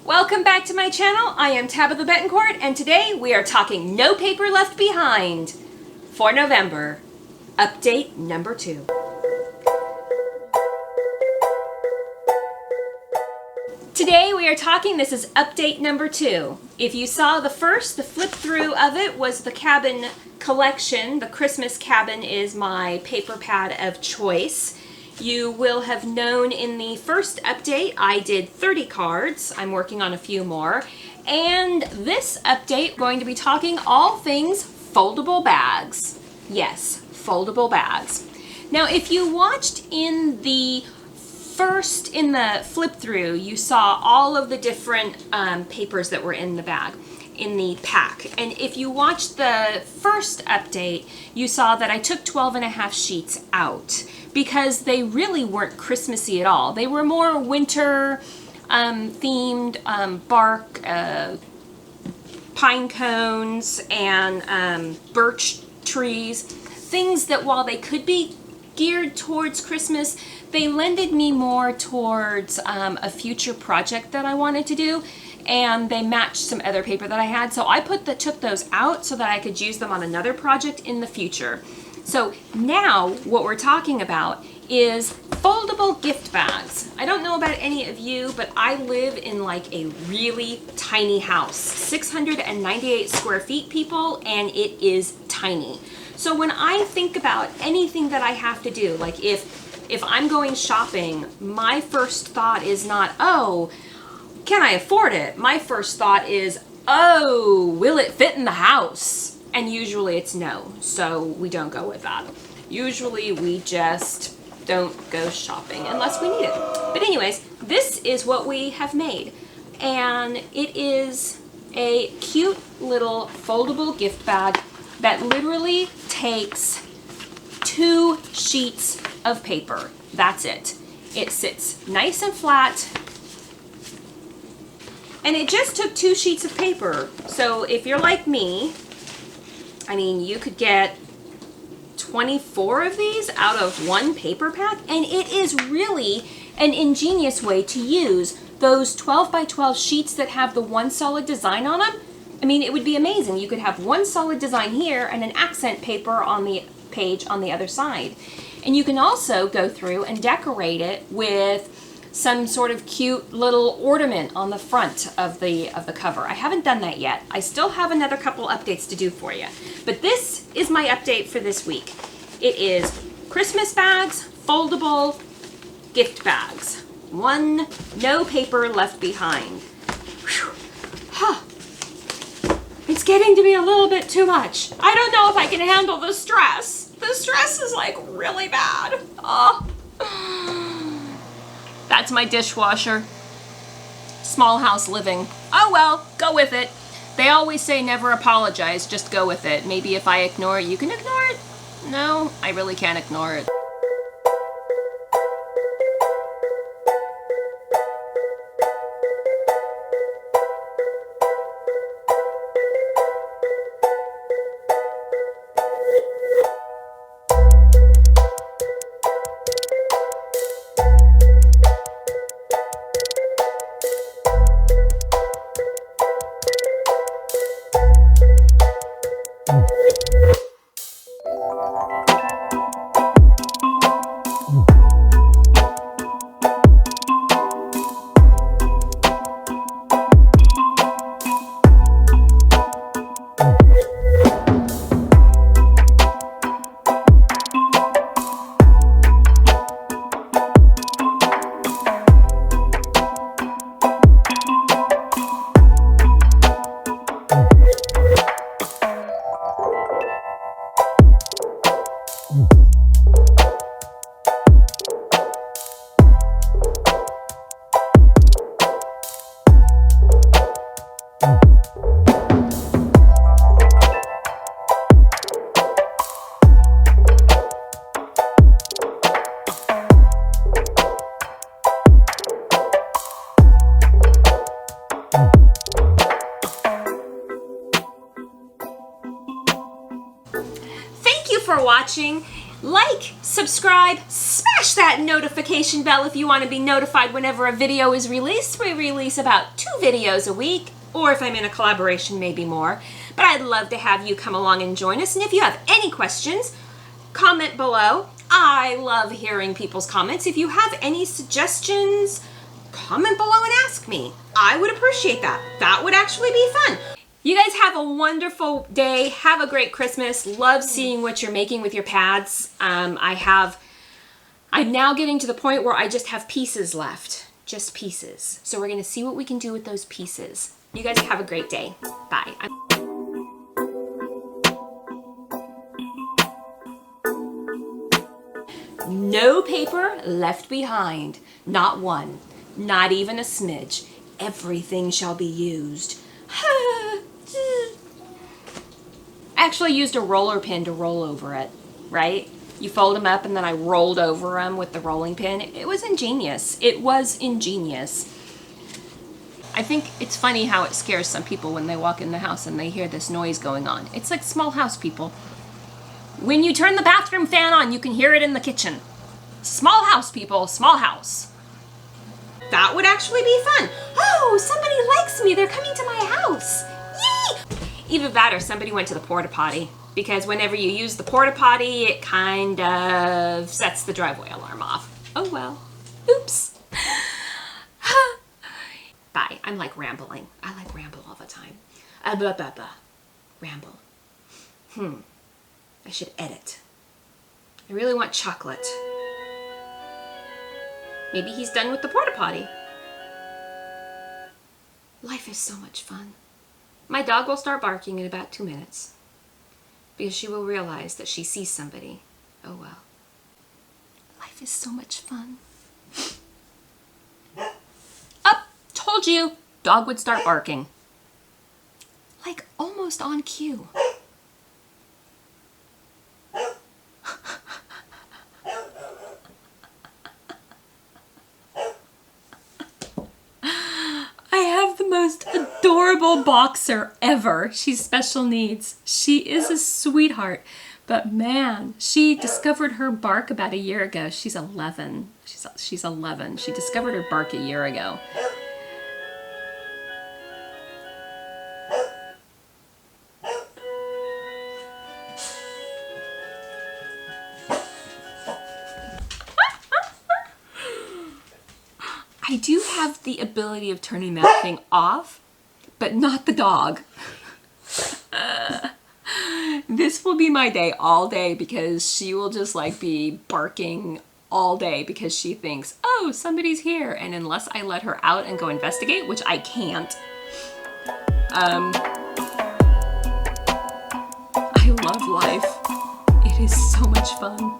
Welcome back to my channel. I am Tabitha Betancourt, and today we are talking No Paper Left Behind for November, update number 2. Today we are talking, this is update number 2. If you saw the flip through of it was the cabin collection. The Christmas cabin is my paper pad of choice. You will have known in the first update I did 30 cards. I'm working on a few more. And this update, we're going to be talking all things foldable bags. Yes, foldable bags. Now, if you watched in the flip through, you saw all of the different papers that were in the bag, in the pack. And if you watched the first update, you saw that I took 12.5 sheets out because they really weren't Christmassy at all. They were more winter themed, bark, pine cones, and birch trees. Things that while they could be geared towards Christmas, they lended me more towards a future project that I wanted to do, and they matched some other paper that I had. So I took those out so that I could use them on another project in the future. So now what we're talking about is foldable gift bags. I don't know about any of you, but I live in like a really tiny house, 698 square feet, people, and it is tiny. So when I think about anything that I have to do, like if I'm going shopping, my first thought is not, oh, can I afford it? My first thought is, oh, will it fit in the house? And usually it's no, so we don't go with that. Usually we just don't go shopping unless we need it. But anyways, this is what we have made. And it is a cute little foldable gift bag that literally takes 2 sheets of paper. That's it. It sits nice and flat. And it just took 2 sheets of paper. So if you're like me, I mean, you could get 24 of these out of one paper pack, and it is really an ingenious way to use those 12 by 12 sheets that have the one solid design on them. I mean, it would be amazing. You could have one solid design here and an accent paper on the page on the other side. And you can also go through and decorate it with some sort of cute little ornament on the front of the cover. I haven't done that yet. I still have another couple updates to do for you. But this is my update for this week. It is Christmas bags, foldable gift bags. No paper left behind. Whew. Huh. It's getting to be a little bit too much. I don't know if I can handle the stress. The stress is like really bad. Oh. That's my dishwasher. Small house living. Oh well, go with it. They always say never apologize, just go with it. Maybe if I ignore it, you can ignore it? No, I really can't ignore it. for watching. Like, subscribe, smash that notification bell if you want to be notified whenever a video is released. We release about 2 videos a week, or if I'm in a collaboration, maybe more. But I'd love to have you come along and join us. And if you have any questions, comment below. I love hearing people's comments. If you have any suggestions, comment below and ask me. I would appreciate that. That would actually be fun. You guys have a wonderful day. Have a great Christmas. Love seeing what you're making with your pads. I'm now getting to the point where I just have pieces left. Just pieces. So we're going to see what we can do with those pieces. You guys have a great day. Bye. No paper left behind. Not one. Not even a smidge. Everything shall be used. I actually used a roller pin to roll over it, right? You fold them up and then I rolled over them with the rolling pin. It was ingenious. It was ingenious. I think it's funny how it scares some people when they walk in the house and they hear this noise going on. It's like small house people. When you turn the bathroom fan on, you can hear it in the kitchen. Small house people, small house. That would actually be fun. Oh, somebody likes me. They're coming to my house. Yay! Either that or somebody went to the porta potty, because whenever you use the porta potty, it kind of sets the driveway alarm off. Oh well. Oops. Bye. I'm like rambling. I like ramble all the time. Blah, blah, blah. Ramble. I should edit. I really want chocolate. Maybe he's done with the porta potty. Life is so much fun. My dog will start barking in about 2 minutes because she will realize that she sees somebody. Oh well. Life is so much fun. Up! Told you! Dog would start barking. Like almost on cue. Most adorable boxer ever. She's special needs. She is a sweetheart, but man, she discovered her bark about a year ago. She's 11. She's 11. She discovered her bark a year ago. I do have the ability of turning that thing off, but not the dog. This will be my day all day because she will just like be barking all day because she thinks, oh, somebody's here. And unless I let her out and go investigate, which I can't, I love life. It is so much fun.